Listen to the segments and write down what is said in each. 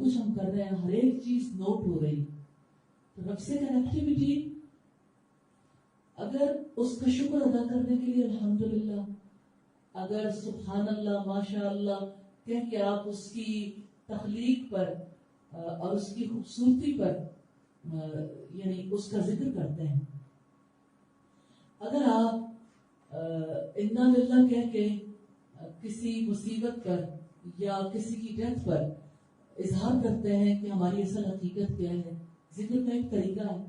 کچھ ہم کر رہے ہیں ہر ایک چیز نوٹ ہو رہی. تو رب سے کنیکٹیوٹی، اگر اس کا شکر ادا کرنے کے لیے الحمدللہ، اگر سبحان اللہ ماشاء اللہ کہہ کے آپ اس کی تخلیق پر اور اس کی خوبصورتی پر یعنی اس کا ذکر کرتے ہیں، اگر آپ انا للہ کہہ کے کسی مصیبت پر یا کسی کی ڈیتھ پر اظہار کرتے ہیں کہ ہماری اصل حقیقت کیا ہے، ذکر کا ایک طریقہ ہے.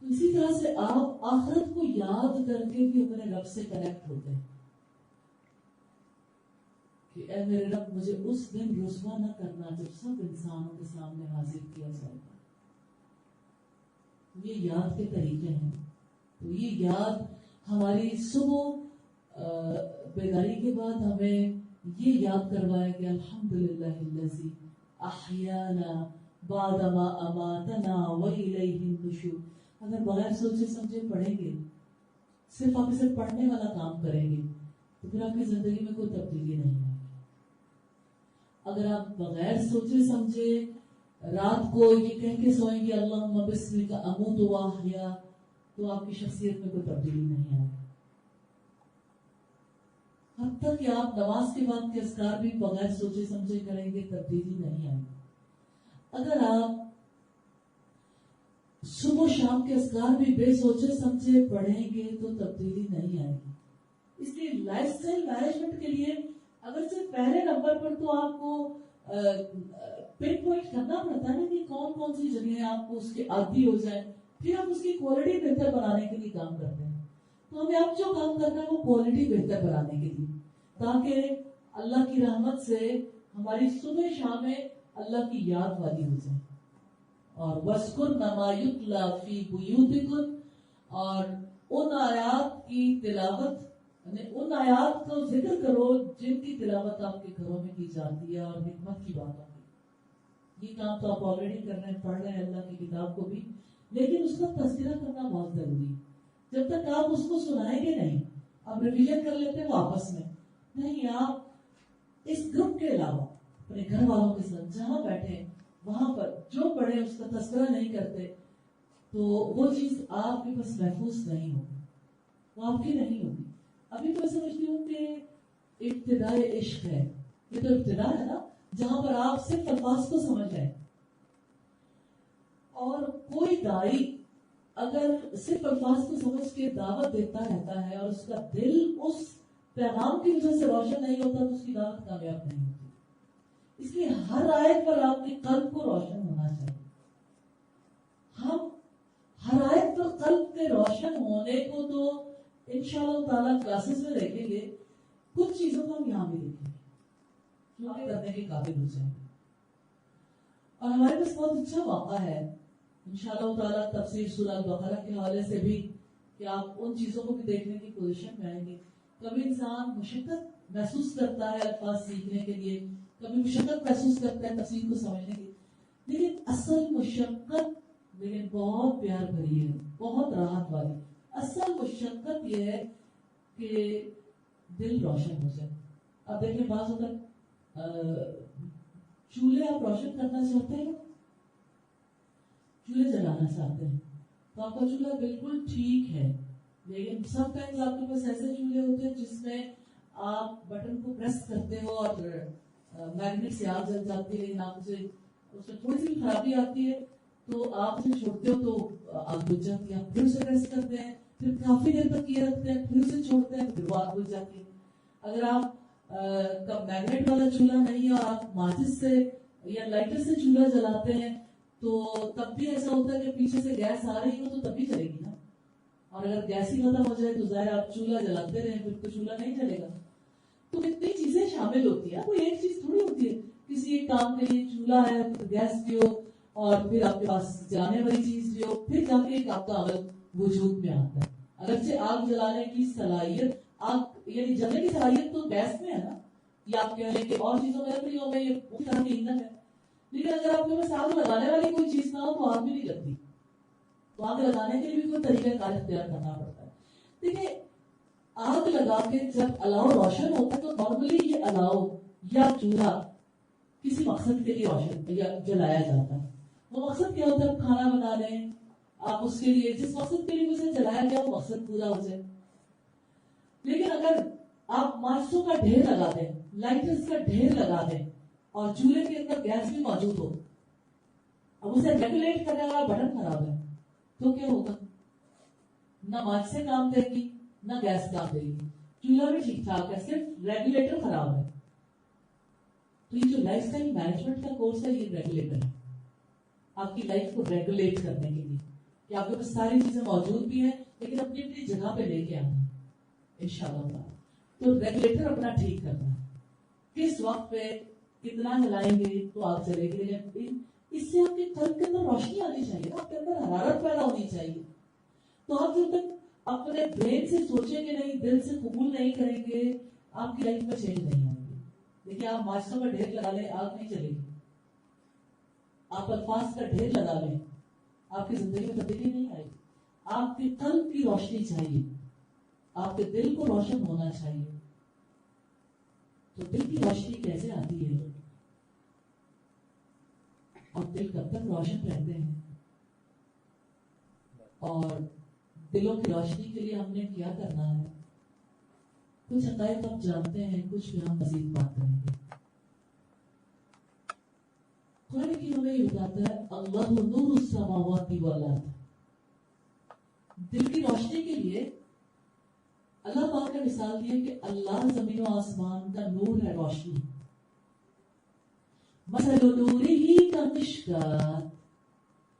تو اسی طرح سے آپ آخرت کو یاد کر کے بھی اپنے رب سے کنیکٹ ہوتے ہیں کہ اے میرے رب مجھے اس دن رسوا نہ کرنا جب سب انسانوں کے سامنے حاضر کیا جائے گا. یہ یاد کے طریقے ہیں. تو یہ یاد ہماری صبح بیداری کے بعد ہمیں یہ یاد کروائے کہ الحمدللہ الذی احیانا بعد ما اماتنا والیہ النشور. اگر بغیر سوچے سمجھے پڑھیں گے، صرف آپ اسے پڑھنے والا کام کریں گے، تو پھر آپ کی زندگی میں کوئی تبدیلی نہیں آئے گی. اگر آپ بغیر سوچے سمجھے رات کو یہ کہہ کے سوئیں گے اللہم بسمک اموت و احیا، تو آپ کی شخصیت میں کوئی تبدیلی نہیں آئے گی. حد تک کہ آپ نماز کے بعد کے اذکار بھی بغیر سوچے سمجھے کریں گے، تبدیلی نہیں آئے گی. اگر آپ صبح شام کے اذکار بھی بے سوچے سمجھے پڑھیں گے تو تبدیلی نہیں آئے گی. اس لیے لائف اسٹائل مینجمنٹ کے لیے اگر سے پہلے نمبر پر تو آپ کو پن پوائنٹ کرنا پڑتا ہے نا کہ کون کون سی جگہیں آپ کو اس کے عادی ہو جائیں، پھر آپ اس کی کوالٹی بہتر بنانے کے لیے کام کرتے ہیں. تو ہمیں اب جو کام کرنا ہے وہ کوالٹی بہتر بنانے کے لیے، تاکہ اللہ کی رحمت سے ہماری صبح شامیں اللہ کی یاد والی ہو جائے. اور وَاذْكُرْنَ مَا يُتْلَى فِي بُيُوتِكُمْ، اور ان آیات کی تلاوت، یعنی ان آیات کا ذکر کرو جن کی تلاوت آپ کے گھروں میں کی جاتی ہے اور حکمت کی باتوں کی. یہ کام تو آپ آلریڈی کر رہے ہیں، پڑھ رہے ہیں اللہ کی کتاب کو بھی، لیکن اس کا تذکرہ کرنا بہت ضروری ہے. جب تک آپ اس کو سنائیں گے نہیں، آپ ریویژن کر لیتے ہیں واپس میں نہیں، آپ اس گروپ کے علاوہ اپنے گھر والوں کے ساتھ جہاں بیٹھے وہاں پر جو پڑھے اس کا تذکرہ نہیں کرتے تو وہ چیز آپ کے پاس محفوظ نہیں ہوگی، وہ آپ کی نہیں ہوگی. ابھی تو میں سمجھتی ہوں کہ ابتدائے عشق ہے، یہ تو ابتدا ہے نا، جہاں پر آپ صرف الفاظ کو سمجھ رہے ہیں. اور کوئی داعی اگر صرف الفاظ کو سمجھ کے دعوت دیتا رہتا ہے اور اس کا دل اس پیغام کی وجہ سے روشن نہیں ہوتا تو اس کی دعوت کامیاب نہیں ہوتی. اس لیے ہر آیت پر آپ کے قلب کو روشن ہونا چاہیے. ہم ہر آیت پر قلب کے روشن ہونے کو تو انشاءاللہ تعالیٰ کلاسز میں دیکھیں گے، کچھ چیزوں کو ہم یہاں بھی دیکھیں گے جو کرنے کے قابل ہو جائیں گے. اور ہمارے پاس بہت اچھا موقع ہے انشاءاللہ تعالیٰ تفسیر سورہ البقرہ کے حوالے سے بھی کہ آپ ان چیزوں کو بھی دیکھنے کی پوزیشن میں آئیں گے. کبھی انسان مشقت محسوس کرتا ہے الفاظ سیکھنے کے لیے، کبھی مشقت محسوس کرتا ہے تفسیر کو سمجھنے کی، لیکن اصل مشقت لیکن بہت پیار بھری ہے، بہت راحت والی. اصل مشقت یہ ہے کہ دل روشن ہو جائے. اب دیکھیں بعض وقت چولہے آپ روشن کرنا چاہتے ہیں، چولہے جلانا چاہتے ہیں تو آپ کا چولہا بالکل ٹھیک ہے، لیکن سم ٹائمز آپ کے پاس ایسے چولہے ہوتے ہیں جس میں آپ بٹن کو پریس کرتے ہو اور میگنیٹ سے آگ جل جاتی ہے، لیکن آپ اسے اس میں تھوڑی سی خرابی آتی ہے تو آپ اسے چھوڑتے ہو تو آگ بجھ جاتی ہے. آپ پھر اسے پریس کرتے ہیں، پھر کافی دیر تک یہ رکھتے ہیں، پھر اسے چھوڑتے ہیں، پھر وہ آگ بجھ جاتی ہے. اگر آپ کا میگنیٹ والا چولہا نہیں ہے اور آپ ماچس سے یا لائٹر سے چولہا جلاتے ہیں تو تب بھی ایسا ہوتا ہے کہ پیچھے سے گیس آ رہی ہو تو تب بھی چلے گی نا. اور اگر گیس ہی ختم ہو جائے تو ظاہر آپ چولہا جلاتے رہیں پھر تو چولہا نہیں چلے گا. تو اتنی چیزیں شامل ہوتی ہیں، کوئی ایک چیز تھوڑی ہوتی ہے. کسی ایک کام کے لیے چولہا ہے، گیس بھی ہو اور پھر آپ کے پاس جلانے والی چیز بھی ہو، پھر جا کے ایک آپ کا عمل وجود میں آتا ہے. اگرچہ آگ جلانے کی صلاحیت، آگ یعنی جلنے کی صلاحیت تو گیس میں ہے نا، یا آپ کہہ لیں کہ اور چیزوں میں لکڑیوں میں یہ اس طرح کی ایندھن ہے، لیکن اگر آپ کے پاس آگ لگانے والی کوئی چیز نہ ہو تو آگ بھی نہیں لگتی. تو آگ لگانے کے لیے بھی کوئی طریقہ کار اختیار کرنا پڑتا ہے. دیکھیں آگ لگا کے جب الاؤ روشن ہوتا ہے تو نارملی یہ الاؤ یا چولہا کسی مقصد کے لیے روشن یا جلایا جاتا ہے. وہ مقصد کیا ہوتا ہے؟ کھانا بنا رہے ہیں آپ، اس کے لیے جس مقصد کے لیے اسے جلایا گیا وہ مقصد پورا ہو جائے. لیکن اگر آپ ماچسوں کا ڈھیر لگا دیں، لائٹرز کا ڈھیر لگا دیں اور چولہے کے اندر گیس بھی موجود ہو، اب اسے ریگولیٹ کرنے والا بٹن خراب ہے تو کیا ہوگا؟ نہ ماچسیں کام دے گی نہ گیس کام دے گی. چولہا بھی ٹھیک ٹھاک ہے، صرف ریگولیٹر خراب ہے. تو یہ جو لائف اسٹائل مینجمنٹ کا کورس ہے یہ ریگولیٹر ہے، آپ کی لائف کو ریگولیٹ کرنے کے لیے کہ آپ کے پاس ساری چیزیں موجود بھی ہیں لیکن اپنی اپنی جگہ پہ لے کے آنا انشاءاللہ. تو ریگولیٹر اپنا ٹھیک کرنا ہے، کس وقت پہ کتنا جلائیں گے تو آگ چلے گی. لیکن اس سے آپ کے قلب کے اندر روشنی آنی چاہیے، آپ کے اندر حرارت پیدا ہونی چاہیے. تو آپ جب تک اپنے برین سے سوچیں گے نہیں، دل سے قبول نہیں کریں گے، آپ کی لائف میں چینج نہیں آئے گی. دیکھیے آپ ماچسوں کا ڈھیر لگا لیں، آگ نہیں چلے گی. آپ الفاظ کا ڈھیر لگا لیں، آپ کی زندگی میں تبدیلی نہیں آئے گی. آپ کے قلب کی روشنی چاہیے، آپ کے دل کو روشن ہونا چاہیے. تو دل کی روشنی کیسے آتی ہے اور دل کب تک روشن رہتے ہیں، اور دلوں کی روشنی کے لیے ہم نے کیا کرنا ہے؟ کچھ حقائق ہم جانتے ہیں، کچھ بھی ہم مزید بات کریں گے. قرآن کی ہمیں یہ بتاتا ہے اللہ نور السماوات والارض. دل کی روشنی کے لیے اللہ پاک نے مثال دی ہے کہ اللہ زمین و آسمان کا نور ہے، روشنی. مثل نورہ کمشکات،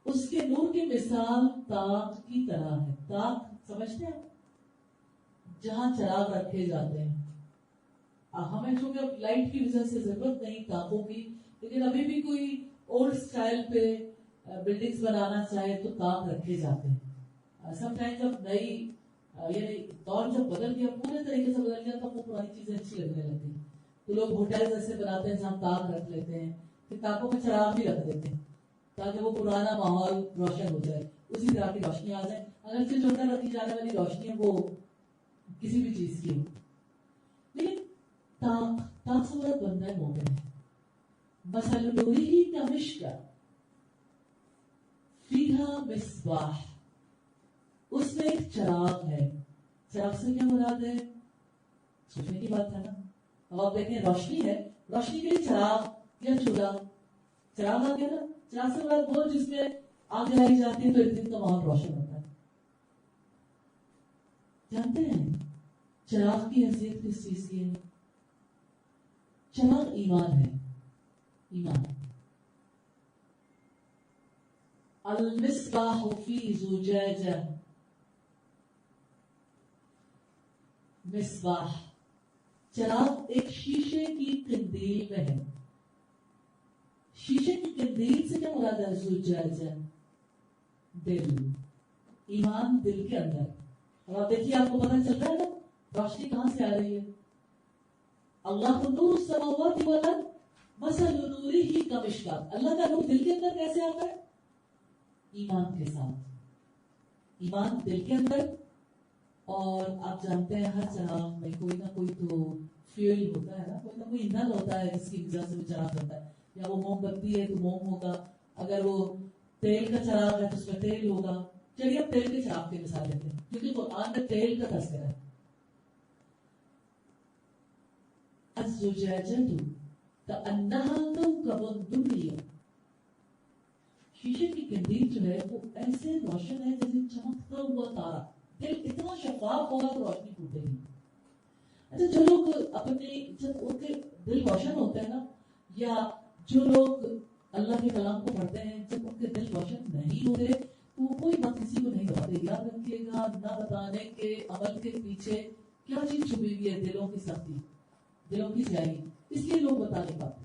اس کے نور کی مثال تاق کی طرح ہے. تاق سمجھتے ہیں جہاں چراغ رکھے جاتے ہیں. ہمیں چونکہ لائٹ کی وجہ سے ضرورت نہیں تاقوں کی، لیکن ابھی بھی کوئی اولڈ سٹائل پہ بلڈنگز بنانا چاہے تو تاق رکھے جاتے ہیں. سم ٹائم جب نئی یعنی دور جب بدل گیا، پورے طریقے سے بدل گیا، تو وہ پرانی چیزیں اچھی لگنے لگی. تو لوگ ہوٹل ایسے بناتے ہیں جہاں تاق رکھ لیتے ہیں، پھر تاقوں میں چراغ بھی رکھ دیتے ہیں تاکہ وہ پرانا ماحول روشن ہو جائے، اسی طرح کی روشنی آ جائے. اگرچہ جو اندر رکھی جانے والی روشنی ہے وہ کسی بھی چیز کی ہو. لیکن تاق سے مراد بندہ ہے مومن ہے. مثل نورہ کمشکات فیہا مصباح، اس میں ایک چراغ ہے. چراغ سے کیا مراد ہے؟ سوچنے کی بات ہے نا. اب آپ دیکھیں روشنی ہے، روشنی کے لیے چراغ یا چولہا. چراغ آ گیا نا، چراغ سے مراد وہ جس میں آگ جلائی جاتی ہے تو ایک دن کا ماحول روشن ہوتا ہے. جانتے ہیں چراغ کی حیثیت کس چیز کی ہے؟ چراغ ایمان ہے. ایمان. المصباح فی زجاجہ، مصباح چراغ ایک شیشے کی قندیل میں ہے. شیشے کی قندیل سے کیا مراد ہے؟ زجاجہ دل. ایمان دل کے اندر. اب آپ دیکھیے آپ کو پتہ چل رہا ہے نا روشنی کہاں سے آ رہی ہے. اللہ نور السماوات والارض مثل نورہ کمشکات. اللہ کا نور دل کے اندر کیسے آتا ہے؟ ایمان کے ساتھ. ایمان دل کے اندر. اور آپ جانتے ہیں ہر چراغ میں کوئی نہ کوئی تو فیول ہوتا ہے نا، کوئی نہ کوئی ایندھن ہوتا ہے جس کی وجہ سے وہ چراغ ہوتا ہے. یا وہ موم بتی ہے تو موم ہوگا، اگر وہ تیل کا چراغ ہے تو اس میں تیل ہوگا. چلیے اب تیل کے چراغ کی مثال دیتے ہیں کیونکہ قرآن میں تیل کا تذکرہ ہے. الزجاجۃ کأنہا کوکب دری، شیشے کی قندیل جو ہے وہ ایسے روشن ہے جیسے چمکتا ہوا تارا. دل اتنا شفاف ہوگا تو روشنی ٹوٹے گی. اچھا جو لوگ اپنے جب ان کے دل روشن ہوتے ہیں نا، یا جو لوگ اللہ کے کلام کو پڑھتے ہیں جب ان کے دل روشن نہیں ہوتے تو وہ کوئی بات کسی کو نہیں بتاتے. یاد رکھیے گا نہ بتانے کے عمل کے پیچھے کیا چیز چھپی ہوئی ہے؟ دلوں کی سختی، دلوں کی سیاہی. اس لیے لوگ بتا نہیں پاتے.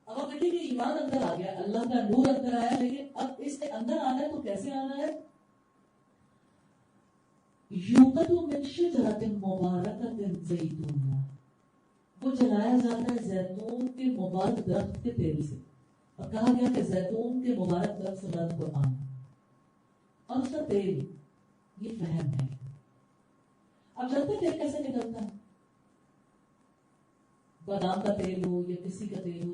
اب آپ دیکھیں کہ ایمان اندر آ گیا، اللہ کا نور اندر آیا، لیکن اب اس کے اندر آنا ہے تو کیسے آنا ہے؟ یوقد من شجرۃ مبارکۃ زیتونہ، وہ جلایا جاتا ہے زیتون کے مبارک درخت کے تیل سے. اور کہا گیا کہ زیتون کے مبارک درخت سے مراد قرآن اور اس کا تیل یہ فہم ہے. اب جانتے تیل کیسے نکلتا ہے؟ بادام کا تیل ہو یا کسی کا تیل ہو،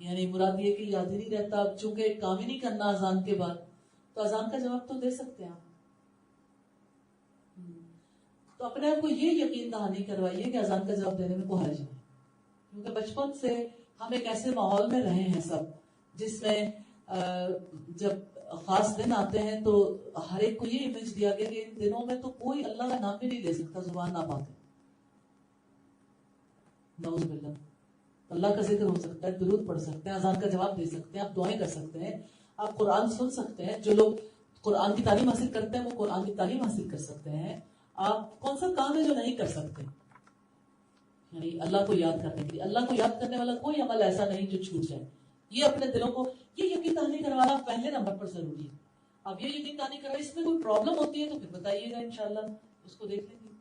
یعنی مراد یہ کہ یاد ہی نہیں رہتا، اب چونکہ کام ہی نہیں کرنا اذان کے بعد، تو اذان کا جواب تو دے سکتے ہیں آپ. تو اپنے آپ کو یہ یقین دہانی کروائیے کہ اذان کا جواب دینے میں کوئی حرج نہیں، کیونکہ بچپن سے ہم ایک ایسے ماحول میں رہے ہیں سب، جس میں جب خاص دن آتے ہیں تو ہر ایک کو یہ امیج دیا گیا کہ ان دنوں میں تو کوئی اللہ کا نام بھی نہیں لے سکتا، زبان نہ پاتے. نعوذ باللہ. اللہ کا ذکر ہو سکتا ہے، درود پڑھ سکتے ہیں، اذان کا جواب دے سکتے ہیں، آپ دعائیں کر سکتے ہیں، آپ قرآن سن سکتے ہیں. جو لوگ قرآن کی تعلیم حاصل کرتے ہیں وہ قرآن کی تعلیم حاصل کر سکتے ہیں. آپ کون سا کام ہے جو نہیں کر سکتے؟ یعنی اللہ کو یاد کرنے کے لیے، اللہ کو یاد کرنے والا کوئی عمل ایسا نہیں جو چھوٹ جائے. یہ اپنے دلوں کو یہ یقین دہانی کروانا پہلے نمبر پر ضروری ہے. اب یہ یقین دہانی کروائی، اس میں کوئی پرابلم ہوتی ہے تو پھر بتائیے گا، انشاءاللہ اس کو دیکھ لیں گے.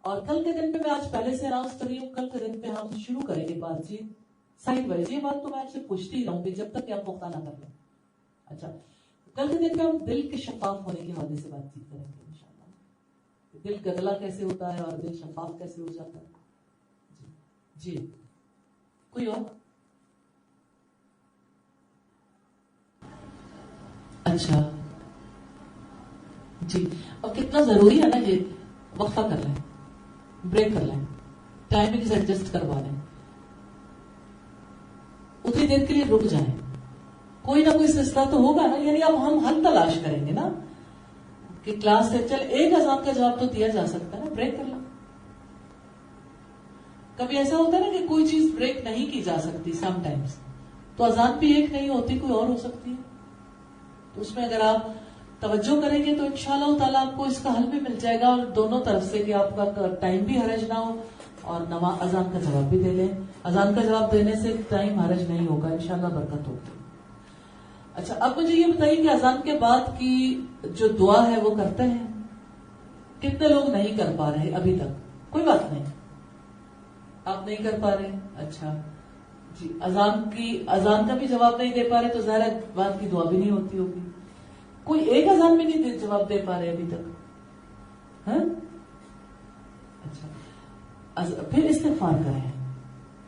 اور کل کے دن پہ میں آج پہلے سے اناؤنس کر رہی ہوں، کل کے دن پہ ہم شروع کریں گے بات چیت سائڈ وائز. یہ بات تو میں آپ سے پوچھتی ہی رہوں گی جب تک کہ آپ پختہ نہ کر لیں. اچھا، کل کے دن پہ ہم دل کے شفاف ہونے کے حوالے سے بات چیت کریں گے انشاءاللہ. دل گدلا کیسے ہوتا ہے اور دل شفاف کیسے ہو جاتا ہے. جی کوئی اور؟ اچھا جی. اب کتنا ضروری ہے نا یہ، وقفہ کر لیں، بریک کر لیں، ٹائمنگ ایڈجسٹ کروا لیں، اتنی دیر کے لیے رک جائیں. کوئی نہ کوئی سلسلہ تو ہوگا نا. یعنی اب ہم حل تلاش کریں گے نا کہ کلاس سے چل ایک اذان کا جواب تو دیا جا سکتا ہے نا، بریک کر لیں. کبھی ایسا ہوتا ہے نا کہ کوئی چیز بریک نہیں کی جا سکتی سم ٹائمز، تو اذان بھی ایک نہیں ہوتی، کوئی اور ہو سکتی ہے. تو اس میں اگر آپ توجہ کریں گے تو انشاءاللہ تعالیٰ آپ کو اس کا حل بھی مل جائے گا، اور دونوں طرف سے کہ آپ کا ٹائم بھی حرج نہ ہو اور اذان کا جواب بھی دے لیں. اذان کا جواب دینے سے ٹائم حرج نہیں ہوگا، انشاءاللہ برکت ہوگی. اچھا، اب مجھے یہ بتائیے کہ اذان کے بعد کی جو دعا ہے وہ کرتے ہیں؟ کتنے لوگ نہیں کر پا رہے ابھی تک؟ کوئی بات نہیں، آپ نہیں کر پا رہے. اچھا جی، اذان کا بھی جواب نہیں دے پا رہے تو ظاہر بات کی دعا بھی نہیں ہوتی ہوگی. کوئی ایک اذان بھی نہیں جواب دے پا رہے ابھی تک؟ ہاں اچھا، پھر استغفار کریں،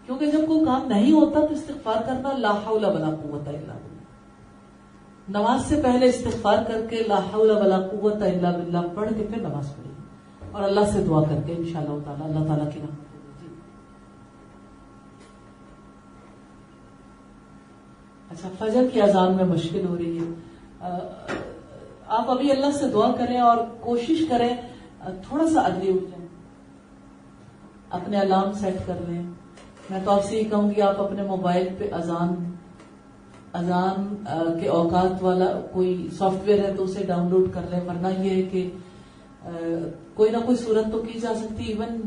کیونکہ جب کوئی کام نہیں ہوتا تو استغفار کرنا لا حول ولا قوت الا باللہ. نماز سے پہلے استغفار کر کے لا حول ولا قوت الا باللہ پڑھ کے پھر نماز پڑھیے، اور اللہ سے دعا کر کے انشاءاللہ تعالی اللہ تعالیٰ کی رحمت. اچھا، فجر کی اذان میں مشکل ہو رہی ہے، آپ ابھی اللہ سے دعا کریں اور کوشش کریں تھوڑا سا اگلی اٹھ جائیں، اپنے الارم سیٹ کر لیں. میں تو آپ سے یہ کہوں گی آپ اپنے موبائل پہ اذان کے اوقات والا کوئی سافٹ ویئر ہے تو اسے ڈاؤن لوڈ کر لیں. ورنہ یہ ہے کہ کوئی نہ کوئی صورت تو کی جا سکتی، ایون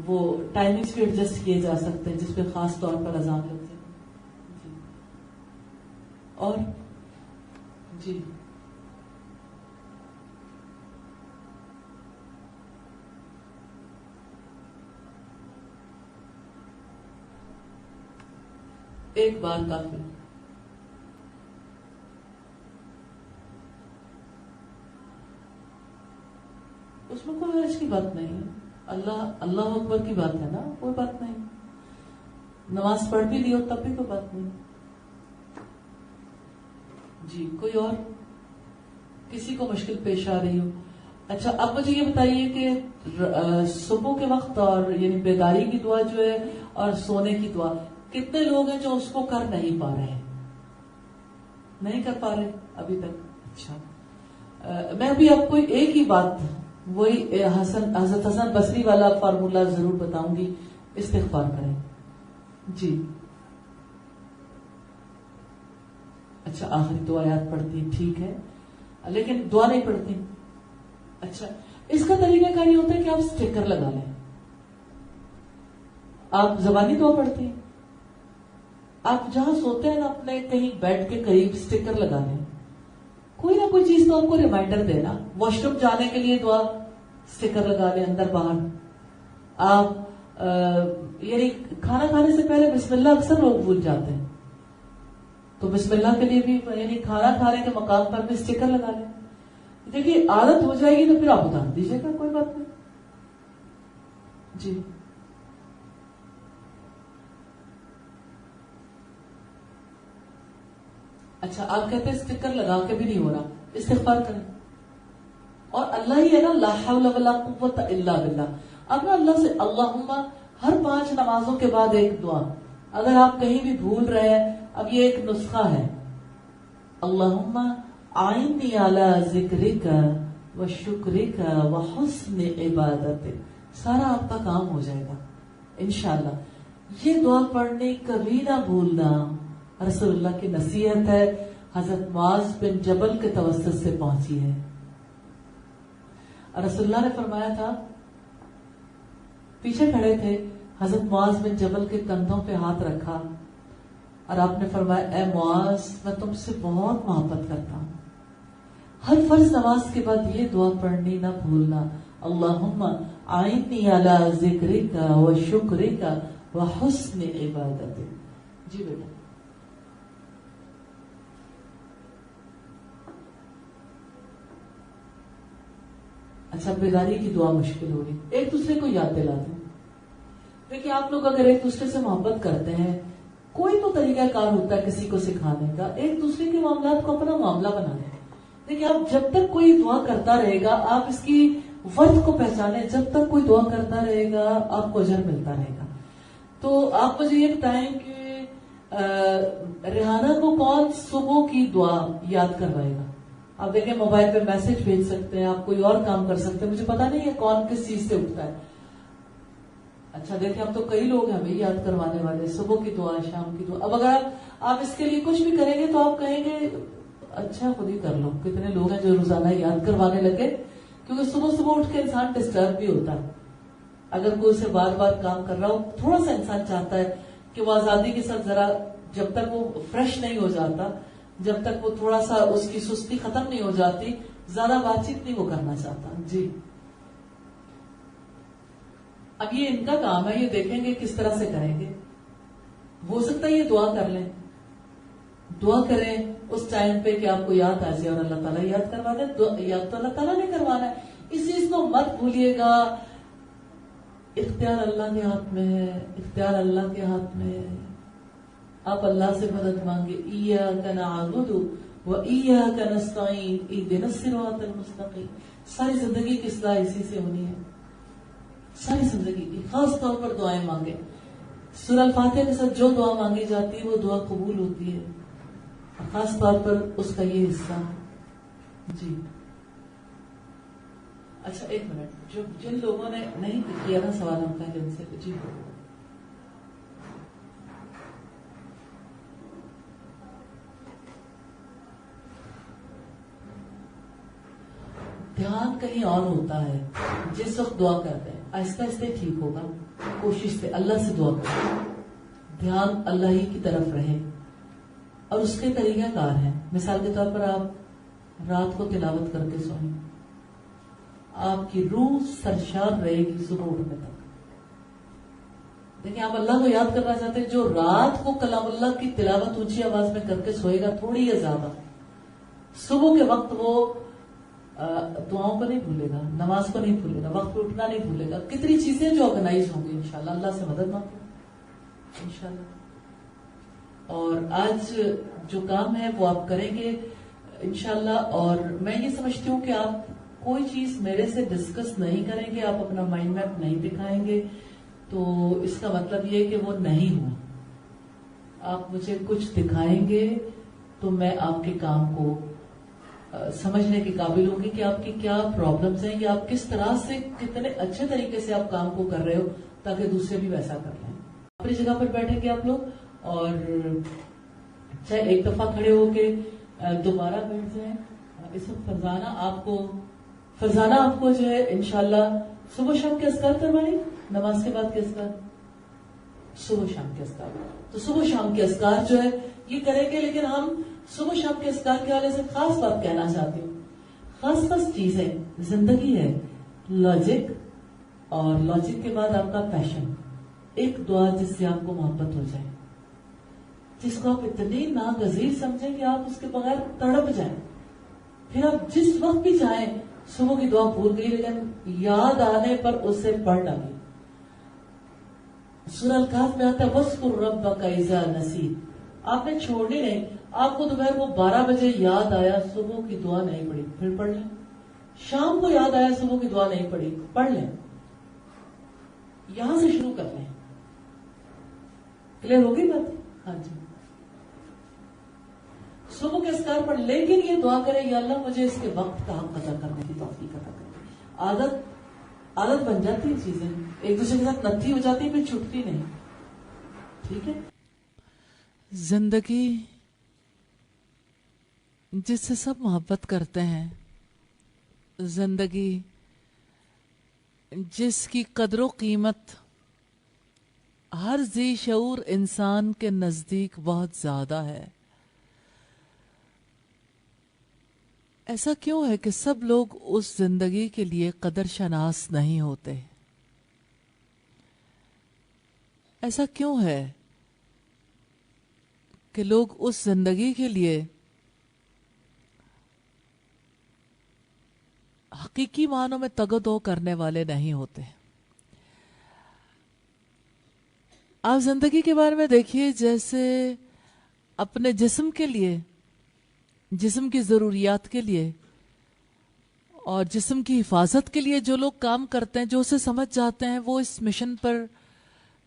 وہ ٹائمنگز بھی ایڈجسٹ کیے جا سکتے ہیں جس پہ خاص طور پر اذان لگتی ہے. اور جی ایک بار کافی. اس میں کوئی حرج کی بات نہیں ہے، اللہ اکبر کی بات ہے نا، کوئی بات نہیں. نماز پڑھ بھی لی ہو تب بھی کوئی بات نہیں. جی کوئی اور؟ کسی کو مشکل پیش آ رہی ہو؟ اچھا، اب مجھے یہ بتائیے کہ صبح کے وقت اور یعنی بیداری کی دعا جو ہے اور سونے کی دعا، کتنے لوگ ہیں جو اس کو کر نہیں پا رہے ہیں؟ نہیں کر پا رہے ابھی تک؟ اچھا، میں بھی آپ کو ایک ہی بات، وہی حضرت حسن بصری والا فارمولا ضرور بتاؤں گی. استغفار کریں. جی اچھا، آخری دو آیات پڑھتی ٹھیک ہے، لیکن دعا نہیں پڑھتی. اچھا، اس کا طریقہ کار یہ ہوتا ہے کہ آپ اسٹیکر لگا لیں. آپ زبانی دعا پڑھتے ہیں، آپ جہاں سوتے ہیں نا اپنے کہیں بیڈ کے قریب اسٹیکر لگا لیں. کوئی نہ کوئی چیز تو آپ کو ریمائنڈر دینا. واش روم جانے کے لیے دعا اسٹیکر لگا لیں اندر باہر. آپ یعنی کھانا کھانے سے پہلے بسم اللہ اکثر لوگ بھول جاتے ہیں، تو بسم اللہ کے لیے بھی یعنی کھانا کھانے کے مقام پر بھی اسٹیکر لگا لیں. دیکھیے عادت ہو جائے گی تو پھر آپ اتار دیجیے گا، کوئی بات نہیں. جی اچھا آپ کہتے ہیں اسٹکر لگا کے بھی نہیں ہو رہا، استغفار کریں. اور اللہ ہی ہے نا، لا حول ولا قوت الا باللہ. اب نا اللہ سے اللہم ہر 5 نمازوں کے بعد ایک دعا. اگر آپ کہیں بھی بھول رہے ہیں، اب یہ ایک نسخہ ہے، اللہم اعنی علی ذکرک و شکرک و حسن عبادتک. سارا آپ کا کام ہو جائے گا انشاءاللہ. یہ دعا پڑھنے کبھی نہ بھولنا. رسول اللہ کی نصیحت ہے، حضرت معاذ بن جبل کے توسط سے پہنچی ہے. رسول اللہ نے فرمایا تھا، پیچھے کھڑے تھے، حضرت معاذ بن جبل کے کندھوں پہ ہاتھ رکھا اور آپ نے فرمایا، اے معاذ میں تم سے بہت محبت کرتا ہوں. ہر فرض نماز کے بعد یہ دعا پڑھنی نہ بھولنا، اللہم اعنی علی ذکرک و شکرک و حسن عبادتک. جی بیٹا. اچھا بیداری کی دعا مشکل ہوگی، ایک دوسرے کو یاد دلا دیں. دیکھیے آپ لوگ اگر ایک دوسرے سے محبت کرتے ہیں، کوئی تو طریقہ کار ہوتا ہے کسی کو سکھانے کا. ایک دوسرے کے معاملات کو اپنا معاملہ بنا لیں. دیکھیے آپ جب تک کوئی دعا کرتا رہے گا، آپ اس کی ورث کو پہچانیں. جب تک کوئی دعا کرتا رہے گا آپ کو اجر ملتا رہے گا. تو آپ مجھے یہ بتائیں کہ ریحانہ کو کون صبح کی دعا یاد کروائے گا؟ آپ دیکھیں موبائل پہ میسج بھیج سکتے ہیں، آپ کوئی اور کام کر سکتے ہیں، مجھے پتا نہیں ہے کون کس چیز سے اٹھتا ہے. اچھا دیکھیں اب تو کئی لوگ ہیں ہمیں یاد کروانے والے، صبح کی دعا، شام کی دعا. اب اگر آپ اس کے لیے کچھ بھی کریں گے تو آپ کہیں گے اچھا خود ہی کر لو. کتنے لوگ ہیں جو روزانہ یاد کروانے لگے، کیونکہ صبح صبح اٹھ کے انسان ڈسٹرب بھی ہوتا ہے. اگر کوئی سے بار بار کام کر رہا ہو، تھوڑا سا انسان چاہتا ہے کہ وہ آزادی کے ساتھ ذرا، جب تک وہ فریش نہیں ہو جاتا، جب تک وہ تھوڑا سا اس کی سستی ختم نہیں ہو جاتی، زیادہ بات چیت نہیں وہ کرنا چاہتا. جی اب یہ ان کا کام ہے، یہ دیکھیں گے کس طرح سے کریں گے. ہو سکتا ہے یہ دعا کر لیں، دعا کریں اس ٹائم پہ کہ آپ کو یاد آ جائے اور اللہ تعالیٰ یاد کروا دے. یاد تو اللہ تعالیٰ نے کروانا ہے. اس چیز کو مت بھولیے گا، اختیار اللہ کے ہاتھ میں ہے، اختیار اللہ کے ہاتھ میں ہے. آپ اللہ سے مدد مانگے، ایاک نعبد و ایاک نستعین اہدنا الصراط المستقیم. ساری زندگی کی اصلاح اسی سے ہونی ہے، ساری زندگی کی. خاص طور پر دعائیں مانگے. سورہ الفاتحہ کے ساتھ جو دعا مانگی جاتی ہے وہ دعا قبول ہوتی ہے، خاص طور پر اس کا یہ حصہ. جی اچھا ایک منٹ، جن لوگوں نے نہیں کیا نا سوال ہم پہلے ان سے. جی دھیان کہیں اور ہوتا ہے جس وقت دعا کرتے ہیں. آہستہ آہستہ ٹھیک ہوگا، کوشش سے اللہ سے دعا کریں، دھیان اللہ ہی کی طرف رہے. اور اس کے طریقہ کار ہیں. مثال کے طور پر آپ رات کو تلاوت کر کے سوئیں، آپ کی روح سرشار رہے گی صبح اٹھنے تک. دیکھیں آپ اللہ کو یاد کرنا چاہتے ہیں، جو رات کو کلام اللہ کی تلاوت اونچی آواز میں کر کے سوئے گا، تھوڑی یا زیادہ، صبح کے وقت وہ دعاؤں کو نہیں بھولے گا، نماز کو نہیں بھولے گا، وقت پہ اٹھنا نہیں بھولے گا. کتنی چیزیں جو آرگنائز ہوں گی انشاءاللہ. اللہ سے مدد مانگو انشاءاللہ. اور آج جو کام ہے وہ آپ کریں گے انشاءاللہ. اور میں یہ سمجھتی ہوں کہ آپ کوئی چیز میرے سے ڈسکس نہیں کریں گے، آپ اپنا مائنڈ میپ نہیں دکھائیں گے، تو اس کا مطلب یہ کہ وہ نہیں ہوا. آپ مجھے کچھ دکھائیں گے تو میں آپ کے کام کو سمجھنے کے قابل ہوں گی کہ آپ کی کیا پرابلمز ہیں، یا آپ کس طرح سے کتنے اچھے طریقے سے آپ کام کو کر رہے ہو، تاکہ دوسرے بھی ویسا کر لیں. اپنی جگہ پر بیٹھیں گے آپ لوگ، اور چاہے ایک دفعہ کھڑے ہو کے دوبارہ بیٹھ جائیں. اس وقت فرزانہ آپ کو جو ہے انشاءاللہ صبح شام کے اذکار کروائیں، نماز کے بعد کے اذکار، صبح شام کے اذکار. تو صبح شام کے اذکار جو ہے یہ کریں گے. لیکن ہم صبح شام کے اذکار کے حوالے سے خاص بات کہنا چاہتی ہوں. خاص چیزیں زندگی ہے، لاجک، اور لاجک کے بعد آپ کا پیشن. ایک دعا جس سے آپ کو محبت ہو جائے، جس کو آپ اتنی ناگزیر سمجھیں کہ آپ اس کے بغیر تڑپ جائیں. پھر آپ جس وقت بھی چاہیں، صبح کی دعا بھول گئی لیکن یاد آنے پر اسے پڑھ ڈالی. سورہ الکہف میں آتا ہے وَاذْكُرْ رَبَّكَ إِذَا نَسِيتَ. آپ نے چھوڑنی نہیں. آپ کو دوپہر کو 12 بجے یاد آیا صبح کی دعا نہیں پڑھی, پھر پڑھ لیں. شام کو یاد آیا صبح کی دعا نہیں پڑھی, پڑھ لیں. یہاں سے شروع کر لیں. کلیئر ہوگی بات؟ ہاں جی. صبح کے اذکار پڑھ, لیکن یہ دعا کریں یا اللہ مجھے اس کے وقت کا حق ادا کرنے کی توفیق عطا کرے. عادت بن جاتی ہے, چیزیں ایک دوسرے کے ساتھ نتھی ہو جاتی ہے, پھر چھوٹتی نہیں. ٹھیک ہے. زندگی جس سے سب محبت کرتے ہیں, زندگی جس کی قدر و قیمت ہر ذی شعور انسان کے نزدیک بہت زیادہ ہے, ایسا کیوں ہے کہ سب لوگ اس زندگی کے لیے قدر شناس نہیں ہوتے؟ ایسا کیوں ہے کہ لوگ اس زندگی کے لیے حقیقی معنوں میں تگ و دو کرنے والے نہیں ہوتے؟ آپ زندگی کے بارے میں دیکھیے, جیسے اپنے جسم کے لیے, جسم کی ضروریات کے لیے اور جسم کی حفاظت کے لیے جو لوگ کام کرتے ہیں, جو اسے سمجھ جاتے ہیں, وہ اس مشن پر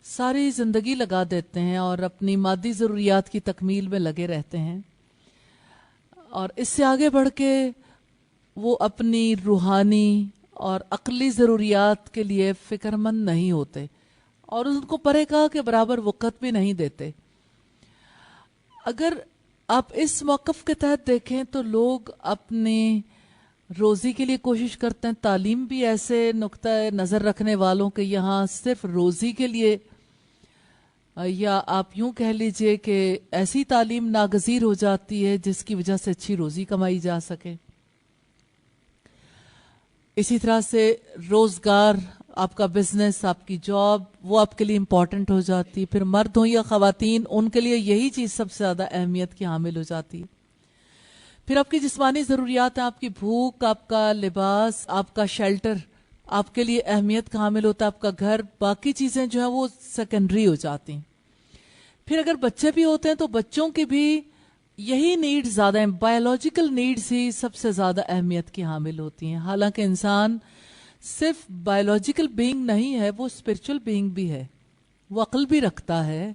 ساری زندگی لگا دیتے ہیں اور اپنی مادی ضروریات کی تکمیل میں لگے رہتے ہیں, اور اس سے آگے بڑھ کے وہ اپنی روحانی اور عقلی ضروریات کے لیے فکر مند نہیں ہوتے اور ان کو پرے کہا کے برابر وقت بھی نہیں دیتے. اگر آپ اس موقف کے تحت دیکھیں تو لوگ اپنی روزی کے لیے کوشش کرتے ہیں. تعلیم بھی ایسے نقطہ نظر رکھنے والوں کے یہاں صرف روزی کے لیے, یا آپ یوں کہہ لیجئے کہ ایسی تعلیم ناگزیر ہو جاتی ہے جس کی وجہ سے اچھی روزی کمائی جا سکے. اسی طرح سے روزگار, آپ کا بزنس, آپ کی جاب, وہ آپ کے لیے امپورٹنٹ ہو جاتی. پھر مرد ہوں یا خواتین, ان کے لیے یہی چیز سب سے زیادہ اہمیت کی حامل ہو جاتی ہے. پھر آپ کی جسمانی ضروریات ہیں, آپ کی بھوک, آپ کا لباس, آپ کا شیلٹر آپ کے لیے اہمیت کا حامل ہوتا ہے, آپ کا گھر, باقی چیزیں جو ہیں وہ سیکنڈری ہو جاتی ہیں. پھر اگر بچے بھی ہوتے ہیں تو بچوں کی بھی یہی نیڈ زیادہ ہیں, بایولوجیکل نیڈز ہی سب سے زیادہ اہمیت کی حامل ہوتی ہیں. حالانکہ انسان صرف بایولوجیکل بینگ نہیں ہے, وہ اسپرچل بینگ بھی ہے, وہ عقل بھی رکھتا ہے.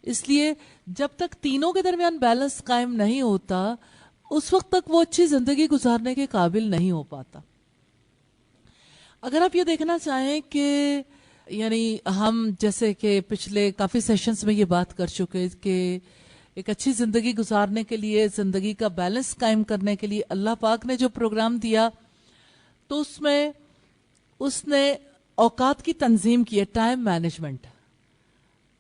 اس لیے جب تک تینوں کے درمیان بیلنس قائم نہیں ہوتا, اس وقت تک وہ اچھی زندگی گزارنے کے قابل نہیں ہو پاتا. اگر آپ یہ دیکھنا چاہیں کہ یعنی ہم جیسے کہ پچھلے کافی سیشنز میں یہ بات کر چکے کہ ایک اچھی زندگی گزارنے کے لیے, زندگی کا بیلنس قائم کرنے کے لیے اللہ پاک نے جو پروگرام دیا, تو اس نے اوقات کی تنظیم کی ہے, ٹائم مینجمنٹ.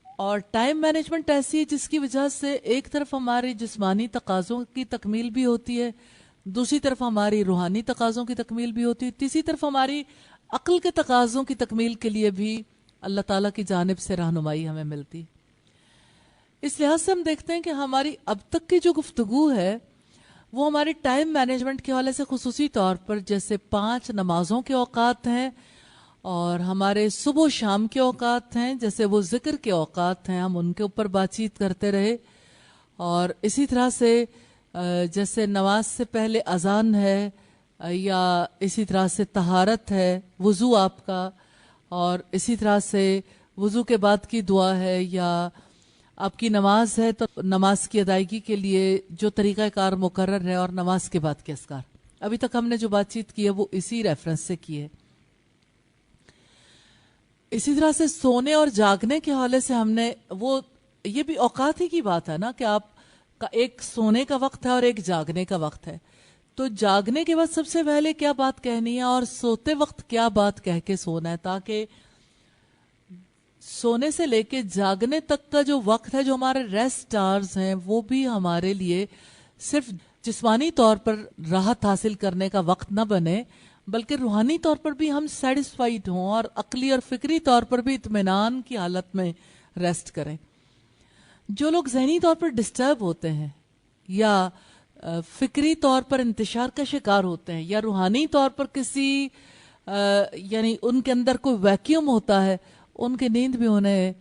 اور ٹائم مینجمنٹ ایسی ہے جس کی وجہ سے ایک طرف ہماری جسمانی تقاضوں کی تکمیل بھی ہوتی ہے, دوسری طرف ہماری روحانی تقاضوں کی تکمیل بھی ہوتی ہے, تیسری طرف ہماری عقل کے تقاضوں کی تکمیل کے لیے بھی اللہ تعالیٰ کی جانب سے رہنمائی ہمیں ملتی. اس لحاظ سے ہم دیکھتے ہیں کہ ہماری اب تک کی جو گفتگو ہے وہ ہماری ٹائم مینجمنٹ کے حوالے سے, خصوصی طور پر جیسے 5 نمازوں کے اوقات ہیں اور ہمارے صبح و شام کے اوقات ہیں, جیسے وہ ذکر کے اوقات ہیں, ہم ان کے اوپر بات چیت کرتے رہے. اور اسی طرح سے جیسے نماز سے پہلے اذان ہے, یا اسی طرح سے طہارت ہے, وضو آپ کا, اور اسی طرح سے وضو کے بعد کی دعا ہے, یا آپ کی نماز ہے تو نماز کی ادائیگی کے لیے جو طریقہ کار مقرر ہے, اور نماز کے بعد کے اذکار. ابھی تک ہم نے جو بات چیت کی ہے وہ اسی ریفرنس سے کی ہے. اسی طرح سے سونے اور جاگنے کے حوالے سے ہم نے وہ, یہ بھی اوقات ہی کی بات ہے نا کہ آپ کا ایک سونے کا وقت ہے اور ایک جاگنے کا وقت ہے. تو جاگنے کے بعد سب سے پہلے کیا بات کہنی ہے اور سوتے وقت کیا بات کہہ کے سونا ہے, تاکہ سونے سے لے کے جاگنے تک کا جو وقت ہے, جو ہمارے ریسٹ آورز ہیں, وہ بھی ہمارے لیے صرف جسمانی طور پر راحت حاصل کرنے کا وقت نہ بنے, بلکہ روحانی طور پر بھی ہم سیٹسفائیڈ ہوں اور عقلی اور فکری طور پر بھی اطمینان کی حالت میں ریسٹ کریں. جو لوگ ذہنی طور پر ڈسٹرب ہوتے ہیں, یا فکری طور پر انتشار کا شکار ہوتے ہیں, یا روحانی طور پر کسی یعنی ان کے اندر کوئی ویکیوم ہوتا ہے, ان کی نیند بھی انہیں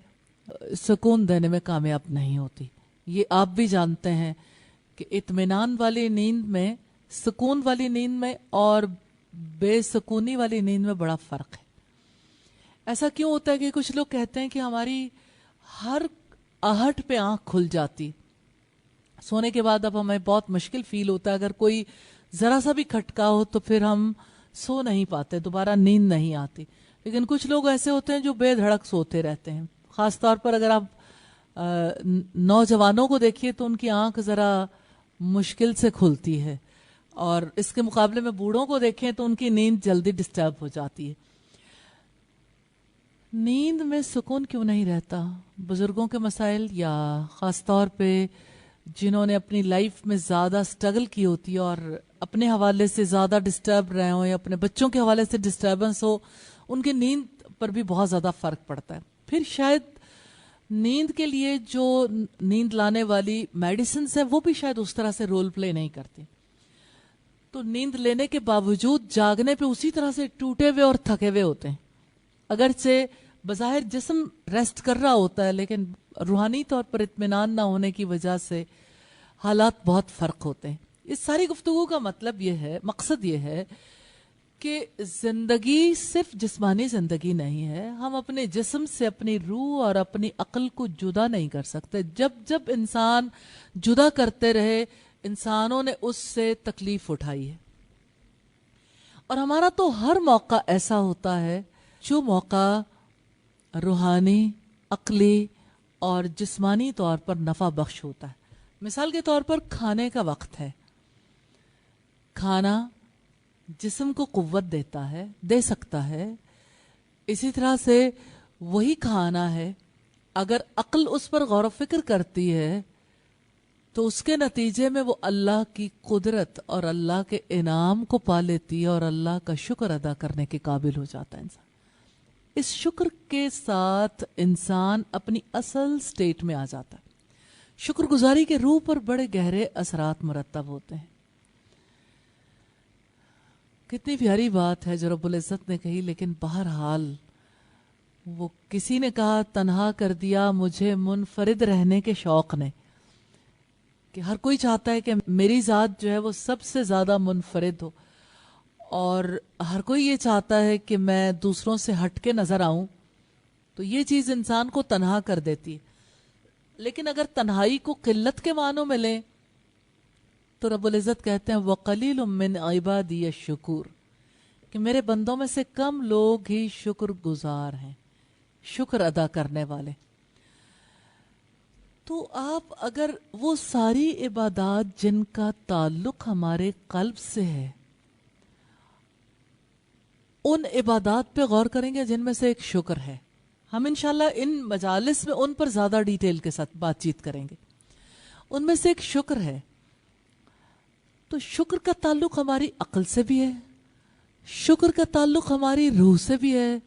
سکون دینے میں کامیاب نہیں ہوتی. یہ آپ بھی جانتے ہیں کہ اطمینان والی نیند میں، سکون والی نیند میں اور بے سکونی والی نیند میں بڑا فرق ہے. ایسا کیوں ہوتا ہے کہ کچھ لوگ کہتے ہیں کہ ہماری ہر آہٹ پہ آنکھ کھل جاتی، سونے کے بعد اب ہمیں بہت مشکل فیل ہوتا ہے، اگر کوئی ذرا سا بھی کھٹکا ہو تو پھر ہم سو نہیں پاتے، دوبارہ نیند نہیں آتی. لیکن کچھ لوگ ایسے ہوتے ہیں جو بے دھڑک سوتے رہتے ہیں. خاص طور پر اگر آپ نوجوانوں کو دیکھیے تو ان کی آنکھ ذرا مشکل سے کھلتی ہے، اور اس کے مقابلے میں بوڑھوں کو دیکھیں تو ان کی نیند جلدی ڈسٹرب ہو جاتی ہے. نیند میں سکون کیوں نہیں رہتا؟ بزرگوں کے مسائل، یا خاص طور پہ جنہوں نے اپنی لائف میں زیادہ سٹرگل کی ہوتی ہے اور اپنے حوالے سے زیادہ ڈسٹرب رہے ہوں یا اپنے بچوں کے حوالے سے ڈسٹربنس ہو، ان کی نیند پر بھی بہت زیادہ فرق پڑتا ہے. پھر شاید نیند کے لیے جو نیند لانے والی میڈیسنز ہیں وہ بھی شاید اس طرح سے رول پلے نہیں کرتی. تو نیند لینے کے باوجود جاگنے پہ اسی طرح سے ٹوٹے ہوئے اور تھکے ہوئے ہوتے ہیں. اگرچہ بظاہر جسم ریسٹ کر رہا ہوتا ہے لیکن روحانی طور پر اطمینان نہ ہونے کی وجہ سے حالات بہت فرق ہوتے ہیں. اس ساری گفتگو کا مطلب یہ ہے، مقصد یہ ہے کہ زندگی صرف جسمانی زندگی نہیں ہے. ہم اپنے جسم سے اپنی روح اور اپنی عقل کو جدا نہیں کر سکتے. جب جب انسان جدا کرتے رہے، انسانوں نے اس سے تکلیف اٹھائی ہے. اور ہمارا تو ہر موقع ایسا ہوتا ہے جو موقع روحانی، عقلی اور جسمانی طور پر نفع بخش ہوتا ہے. مثال کے طور پر کھانے کا وقت ہے. کھانا جسم کو قوت دیتا ہے، دے سکتا ہے. اسی طرح سے وہی کھانا ہے، اگر عقل اس پر غور و فکر کرتی ہے تو اس کے نتیجے میں وہ اللہ کی قدرت اور اللہ کے انعام کو پا لیتی ہے اور اللہ کا شکر ادا کرنے کے قابل ہو جاتا ہے انسان. اس شکر کے ساتھ انسان اپنی اصل سٹیٹ میں آ جاتا ہے. شکر گزاری کے روح پر بڑے گہرے اثرات مرتب ہوتے ہیں. کتنی پیاری بات ہے جو رب العزت نے کہی، لیکن بہرحال وہ کسی نے کہا تنہا کر دیا مجھے منفرد رہنے کے شوق نے، کہ ہر کوئی چاہتا ہے کہ میری ذات جو ہے وہ سب سے زیادہ منفرد ہو، اور ہر کوئی یہ چاہتا ہے کہ میں دوسروں سے ہٹ کے نظر آؤں. تو یہ چیز انسان کو تنہا کر دیتی ہے. لیکن اگر تنہائی کو قلت کے معنوں میں لیں تو رب العزت کہتے ہیں وَقَلِيلٌ مِّنْ عِبَادِيَ الشُّكُورُ، کہ میرے بندوں میں سے کم لوگ ہی شکر گزار ہیں، شکر ادا کرنے والے. تو آپ اگر وہ ساری عبادات جن کا تعلق ہمارے قلب سے ہے، ان عبادات پہ غور کریں گے جن میں سے ایک شکر ہے. ہم انشاءاللہ ان مجالس میں ان پر زیادہ ڈیٹیل کے ساتھ بات چیت کریں گے. ان میں سے ایک شکر ہے. تو شکر کا تعلق ہماری عقل سے بھی ہے، شکر کا تعلق ہماری روح سے بھی ہے،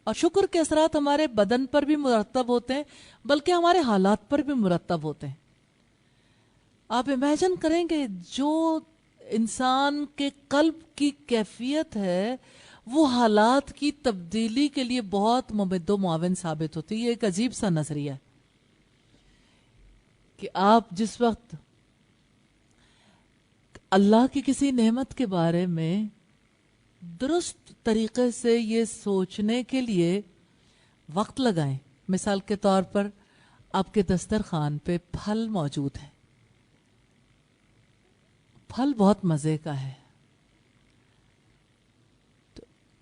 اور شکر کے اثرات ہمارے بدن پر بھی مرتب ہوتے ہیں، بلکہ ہمارے حالات پر بھی مرتب ہوتے ہیں. آپ امیجن کریں گے جو انسان کے قلب کی کیفیت ہے وہ حالات کی تبدیلی کے لیے بہت ممد و معاون ثابت ہوتی ہے. یہ ایک عجیب سا نظریہ ہے کہ آپ جس وقت اللہ کی کسی نعمت کے بارے میں درست طریقے سے یہ سوچنے کے لیے وقت لگائیں. مثال کے طور پر آپ کے دسترخوان پہ پھل موجود ہے، پھل بہت مزے کا ہے.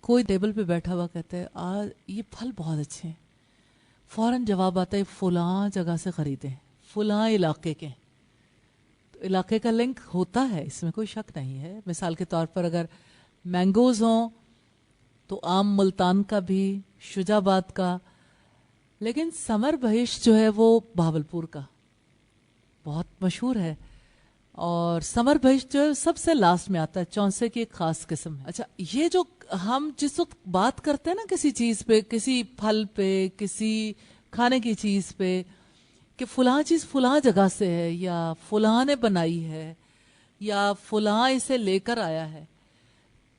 کوئی ٹیبل پہ بیٹھا ہوا کہتا ہے آج یہ پھل بہت اچھے ہیں، فوراً جواب آتا ہے فلاں جگہ سے خریدے، فلاں علاقے کے. تو علاقے کا لنک ہوتا ہے، اس میں کوئی شک نہیں ہے. مثال کے طور پر اگر مینگوز ہوں تو آم ملتان کا بھی، شجاع آباد کا. لیکن سمر بہشت جو ہے وہ بہاولپور کا بہت مشہور ہے، اور سمر بہشت جو ہے سب سے لاسٹ میں آتا ہے، چونسے کی ایک خاص قسم ہے. اچھا، یہ جو ہم جس وقت بات کرتے ہیں نا کسی چیز پہ، کسی پھل پہ، کسی کھانے کی چیز پہ، کہ فلاں چیز فلاں جگہ سے ہے، یا فلاں نے بنائی ہے، یا فلاں اسے لے کر آیا ہے،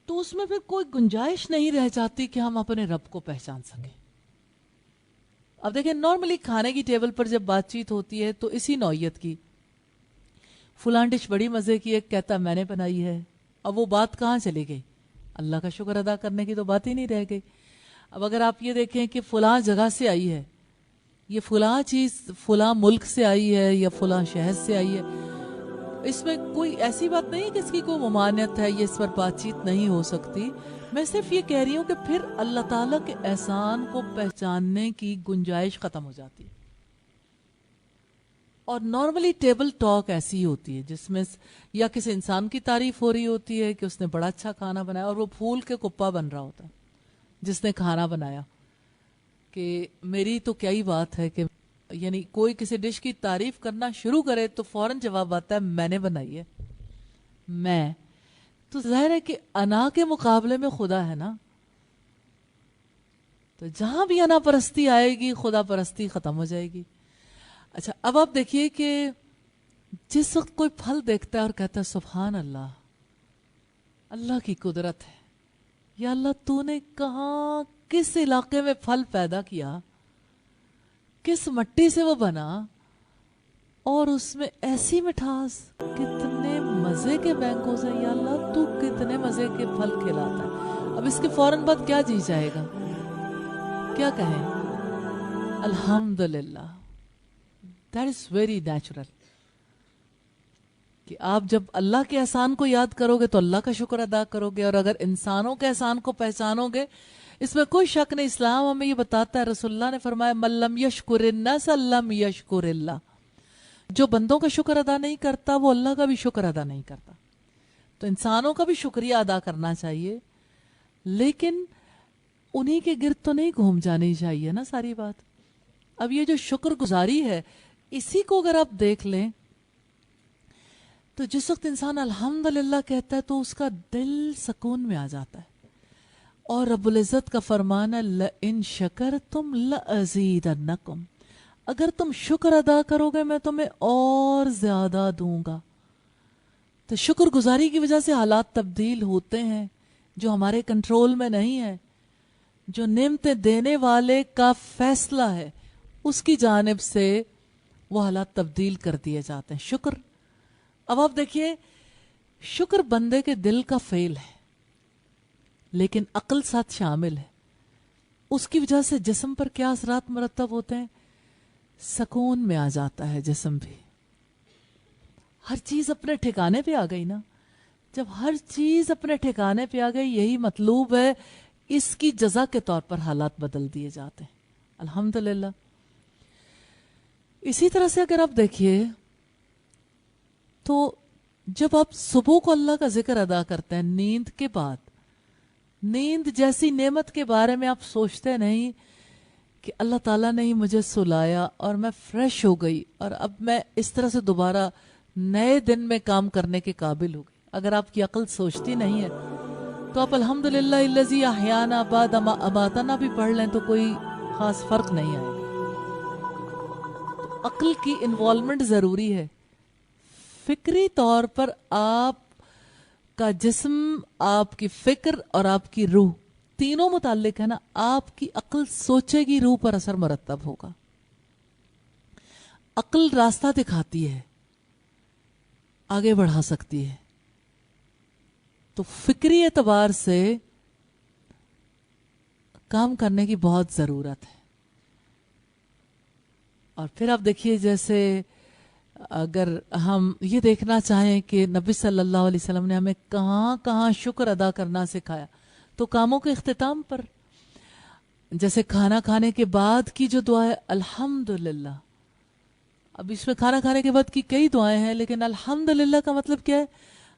تو اس میں پھر کوئی گنجائش نہیں رہ جاتی کہ ہم اپنے رب کو پہچان سکیں. اب دیکھیں نارملی کھانے کی ٹیبل پر جب بات چیت ہوتی ہے تو اسی نوعیت کی، فلاں ڈش بڑی مزے کی ہے، کہتا میں نے بنائی ہے، اب وہ بات کہاں چلی گئی؟ اللہ کا شکر ادا کرنے کی تو بات ہی نہیں رہ گئی۔ اب اگر آپ یہ دیکھیں کہ فلاں جگہ سے آئی ہے، یہ فلاں چیز فلاں ملک سے آئی ہے یا فلاں شہر سے آئی ہے، اس میں کوئی ایسی بات نہیں کہ اس کی کوئی ممانعت ہے یا اس پر بات چیت نہیں ہو سکتی، میں صرف یہ کہہ رہی ہوں کہ پھر اللہ تعالیٰ کے احسان کو پہچاننے کی گنجائش ختم ہو جاتی ہے۔ اور نارملی ٹیبل ٹاک ایسی ہی ہوتی ہے جس میں یا کسی انسان کی تعریف ہو رہی ہوتی ہے کہ اس نے بڑا اچھا کھانا بنایا، اور وہ پھول کے کپا بن رہا ہوتا ہے جس نے کھانا بنایا، کہ میری تو کیا ہی بات ہے، کہ یعنی کوئی کسی ڈش کی تعریف کرنا شروع کرے تو فوراً جواب آتا ہے میں نے بنائی ہے، میں تو ظاہر ہے کہ انا کے مقابلے میں خدا ہے نا، تو جہاں بھی انا پرستی آئے گی خدا پرستی ختم ہو جائے گی۔ اچھا اب آپ دیکھیے کہ جس وقت کوئی پھل دیکھتا ہے اور کہتا ہے سبحان اللہ، اللہ کی قدرت ہے، یا اللہ تو نے کہاں کس علاقے میں پھل پیدا کیا، کس مٹی سے وہ بنا، اور اس میں ایسی مٹھاس، کتنے مزے کے مینگوز ہیں، یا اللہ تو کتنے مزے کے پھل کھلاتا ہے۔ اب اس کے فوراً بعد کیا جی جائے گا؟ کیا کہیں؟ الحمدللہ۔ That is very natural. کہ آپ جب اللہ کے احسان کو یاد کرو گے تو اللہ کا شکر ادا کرو گے، اور اگر انسانوں کے احسان کو پہچانو گے، اس میں کوئی شک نہیں، اسلام ہمیں یہ بتاتا ہے، رسول اللہ نے فرمایا من لم یشکر الناس لم یشکر اللہ، جو بندوں کا شکر ادا نہیں کرتا وہ اللہ کا بھی شکر ادا نہیں کرتا۔ تو انسانوں کا بھی شکریہ ادا کرنا چاہیے، لیکن انہی کے گرد تو نہیں گھوم جانی چاہیے نا ساری بات۔ اب یہ جو شکر گزاری ہے، اسی کو اگر آپ دیکھ لیں تو جس وقت انسان الحمدللہ کہتا ہے تو اس کا دل سکون میں آ جاتا ہے، اور رب العزت کا فرمان ہے لَإِن شَكَرْتُمْ لَأَزِيدَنَّكُمْ، اگر تم شکر ادا کرو گے میں تمہیں اور زیادہ دوں گا۔ تو شکر گزاری کی وجہ سے حالات تبدیل ہوتے ہیں جو ہمارے کنٹرول میں نہیں ہے، جو نعمتیں دینے والے کا فیصلہ ہے اس کی جانب سے وہ حالات تبدیل کر دیے جاتے ہیں۔ شکر، اب آپ دیکھیے شکر بندے کے دل کا فعل ہے لیکن عقل ساتھ شامل ہے، اس کی وجہ سے جسم پر کیا اثرات مرتب ہوتے ہیں؟ سکون میں آ جاتا ہے جسم بھی، ہر چیز اپنے ٹھکانے پہ آ گئی نا۔ جب ہر چیز اپنے ٹھکانے پہ آ گئی، یہی مطلوب ہے، اس کی جزا کے طور پر حالات بدل دیے جاتے ہیں۔ الحمدللہ۔ اسی طرح سے اگر آپ دیکھیے تو جب آپ صبح کو اللہ کا ذکر ادا کرتے ہیں نیند کے بعد، نیند جیسی نعمت کے بارے میں آپ سوچتے نہیں کہ اللہ تعالیٰ نے ہی مجھے سلایا اور میں فریش ہو گئی اور اب میں اس طرح سے دوبارہ نئے دن میں کام کرنے کے قابل ہو گئی۔ اگر آپ کی عقل سوچتی نہیں ہے تو آپ الحمدللہ الذی احیانا بعد ما اماتنا بھی پڑھ لیں تو کوئی خاص فرق نہیں آئے گا۔ تو عقل کی انوالومنٹ ضروری ہے۔ فکری طور پر آپ کا جسم، آپ کی فکر اور آپ کی روح تینوں متعلق ہے نا، آپ کی عقل سوچے گی، روح پر اثر مرتب ہوگا۔ عقل راستہ دکھاتی ہے، آگے بڑھا سکتی ہے، تو فکری اعتبار سے کام کرنے کی بہت ضرورت ہے۔ اور پھر آپ دیکھیے جیسے اگر ہم یہ دیکھنا چاہیں کہ نبی صلی اللہ علیہ وسلم نے ہمیں کہاں کہاں شکر ادا کرنا سکھایا، تو کاموں کے اختتام پر، جیسے کھانا کھانے کے بعد کی جو دعا ہے الحمدللہ، اب اس میں کھانا کھانے کے بعد کی کئی دعائیں ہیں لیکن الحمدللہ کا مطلب کیا ہے؟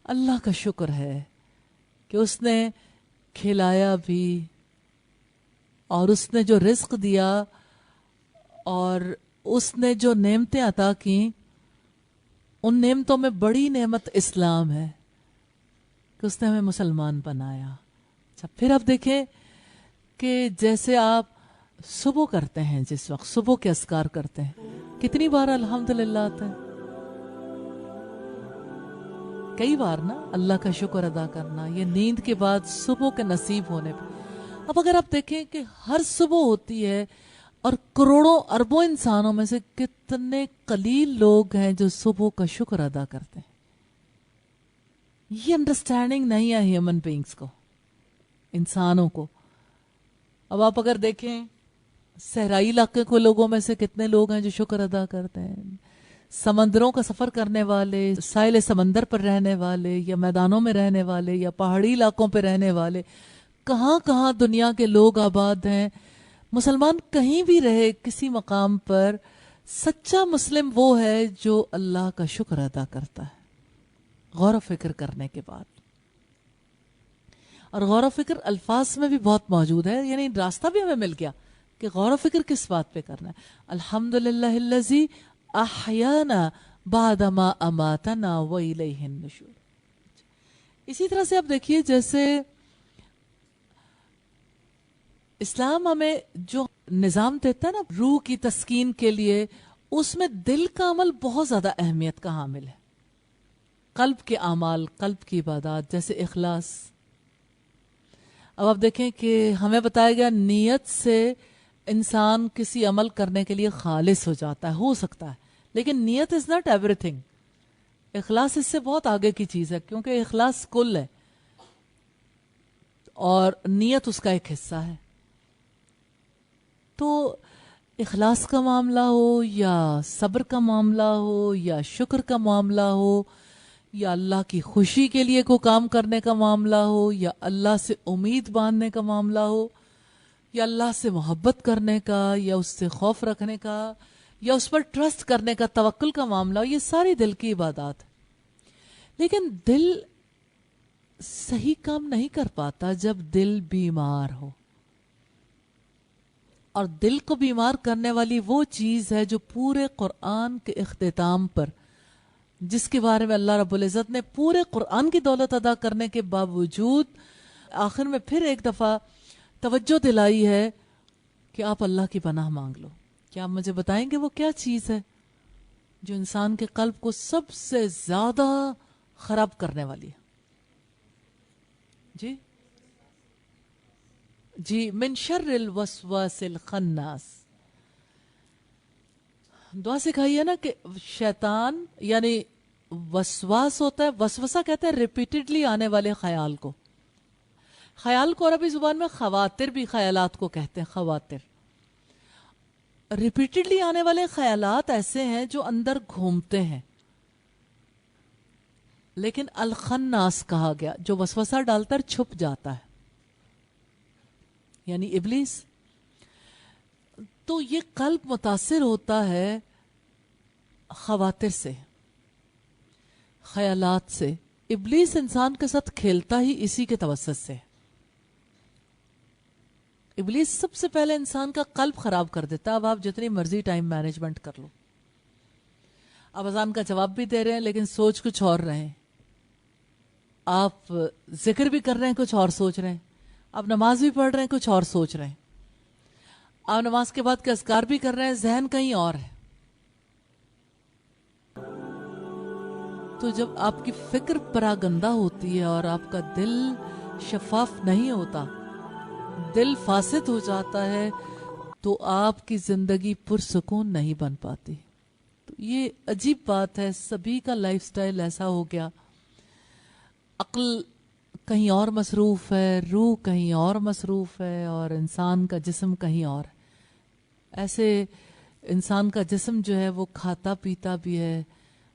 اللہ کا شکر ہے کہ اس نے کھلایا بھی، اور اس نے جو رزق دیا، اور اس نے جو نعمتیں عطا کی، ان نعمتوں میں بڑی نعمت اسلام ہے کہ اس نے ہمیں مسلمان بنایا۔ اچھا پھر آپ دیکھیں کہ جیسے آپ صبح کرتے ہیں، جس وقت صبح کے اذکار کرتے ہیں، کتنی بار الحمدللہ آتا ہے؟ کئی بار نا، اللہ کا شکر ادا کرنا، یہ نیند کے بعد صبح کے نصیب ہونے پہ۔ اب اگر آپ دیکھیں کہ ہر صبح ہوتی ہے اور کروڑوں اربوں انسانوں میں سے کتنے قلیل لوگ ہیں جو صبح کا شکر ادا کرتے ہیں. یہ انڈرسٹینڈنگ نہیں ہے ہیومن بینگز کو, انسانوں کو. اب آپ اگر دیکھیں صحرائی علاقے کو لوگوں میں سے کتنے لوگ ہیں جو شکر ادا کرتے ہیں, سمندروں کا سفر کرنے والے, ساحل سمندر پر رہنے والے, یا میدانوں میں رہنے والے, یا پہاڑی علاقوں پہ رہنے والے, کہاں کہاں دنیا کے لوگ آباد ہیں. مسلمان کہیں بھی رہے کسی مقام پر, سچا مسلم وہ ہے جو اللہ کا شکر ادا کرتا ہے غور و فکر کرنے کے بعد. اور غور و فکر الفاظ میں بھی بہت موجود ہے, یعنی راستہ بھی ہمیں مل گیا کہ غور و فکر کس بات پہ کرنا ہے. الحمدللہ الذی احیانا بعد ما اماتنا والیہ النشور. اسی طرح سے آپ دیکھیے جیسے اسلام ہمیں جو نظام دیتا ہے نا روح کی تسکین کے لیے, اس میں دل کا عمل بہت زیادہ اہمیت کا حامل ہے. قلب کے اعمال, قلب کی عبادات جیسے اخلاص. اب آپ دیکھیں کہ ہمیں بتایا گیا نیت سے انسان کسی عمل کرنے کے لیے خالص ہو جاتا ہے, ہو سکتا ہے, لیکن نیت از ناٹ ایوری تھنگ. اخلاص اس سے بہت آگے کی چیز ہے, کیونکہ اخلاص کل ہے اور نیت اس کا ایک حصہ ہے. تو اخلاص کا معاملہ ہو, یا صبر کا معاملہ ہو, یا شکر کا معاملہ ہو, یا اللہ کی خوشی کے لیے کوئی کام کرنے کا معاملہ ہو, یا اللہ سے امید باندھنے کا معاملہ ہو, یا اللہ سے محبت کرنے کا, یا اس سے خوف رکھنے کا, یا اس پر ٹرسٹ کرنے کا, توکل کا معاملہ ہو, یہ ساری دل کی عبادات ہے. لیکن دل صحیح کام نہیں کر پاتا جب دل بیمار ہو. اور دل کو بیمار کرنے والی وہ چیز ہے جو پورے قرآن کے اختتام پر, جس کے بارے میں اللہ رب العزت نے پورے قرآن کی دولت ادا کرنے کے باوجود آخر میں پھر ایک دفعہ توجہ دلائی ہے کہ آپ اللہ کی پناہ مانگ لو. کیا آپ مجھے بتائیں گے وہ کیا چیز ہے جو انسان کے قلب کو سب سے زیادہ خراب کرنے والی ہے؟ جی جی, من شر الوسواس الخناس. دعا سکھائی ہے نا کہ شیطان یعنی وسواس ہوتا ہے, وسوسہ کہتے ہیں ریپیٹڈلی آنے والے خیال کو. خیال کو عربی زبان میں خواتر بھی خیالات کو کہتے ہیں, خواتر. ریپیٹڈلی آنے والے خیالات ایسے ہیں جو اندر گھومتے ہیں, لیکن الخناس کہا گیا جو وسوسہ ڈال کر چھپ جاتا ہے, یعنی ابلیس. تو یہ قلب متاثر ہوتا ہے خواتر سے, خیالات سے. ابلیس انسان کے ساتھ کھیلتا ہی اسی کے توسط سے. ابلیس سب سے پہلے انسان کا قلب خراب کر دیتا. اب آپ جتنی مرضی ٹائم مینجمنٹ کر لو, آپ اذان کا جواب بھی دے رہے ہیں لیکن سوچ کچھ اور رہے ہیں, آپ ذکر بھی کر رہے ہیں کچھ اور سوچ رہے ہیں, آپ نماز بھی پڑھ رہے ہیں کچھ اور سوچ رہے ہیں, آپ نماز کے بعد کے اذکار بھی کر رہے ہیں, ذہن کہیں اور ہے. تو جب آپ کی فکر پراگندہ ہوتی ہے اور آپ کا دل شفاف نہیں ہوتا, دل فاسد ہو جاتا ہے, تو آپ کی زندگی پرسکون نہیں بن پاتی. تو یہ عجیب بات ہے, سبھی کا لائف سٹائل ایسا ہو گیا. عقل کہیں اور مصروف ہے, روح کہیں اور مصروف ہے, اور انسان کا جسم کہیں اور. ایسے انسان کا جسم جو ہے وہ کھاتا پیتا بھی ہے,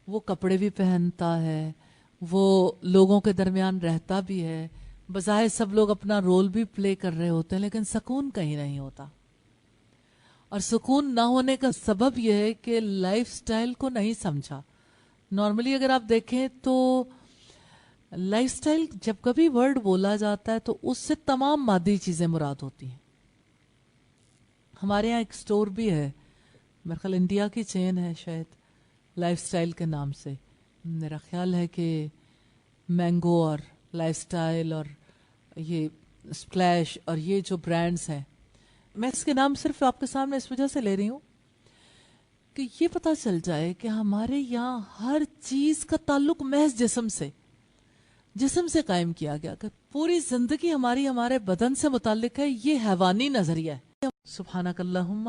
وہ کپڑے بھی پہنتا ہے, وہ لوگوں کے درمیان رہتا بھی ہے, بظاہر سب لوگ اپنا رول بھی پلے کر رہے ہوتے ہیں, لیکن سکون کہیں نہیں ہوتا. اور سکون نہ ہونے کا سبب یہ ہے کہ لائف سٹائل کو نہیں سمجھا. نارملی اگر آپ دیکھیں تو لائف سٹائل جب کبھی ورڈ بولا جاتا ہے تو اس سے تمام مادی چیزیں مراد ہوتی ہیں. ہمارے یہاں ایک سٹور بھی ہے, میرا خیال انڈیا کی چین ہے شاید, لائف سٹائل کے نام سے. میرا خیال ہے کہ مینگو اور لائف سٹائل اور یہ سپلیش اور یہ جو برانڈز ہیں, میں اس کے نام صرف آپ کے سامنے اس وجہ سے لے رہی ہوں کہ یہ پتہ چل جائے کہ ہمارے یہاں ہر چیز کا تعلق محض جسم سے قائم کیا گیا, کہ پوری زندگی ہماری ہمارے بدن سے متعلق ہے. یہ حیوانی نظریہ ہے. سبحانک اللہم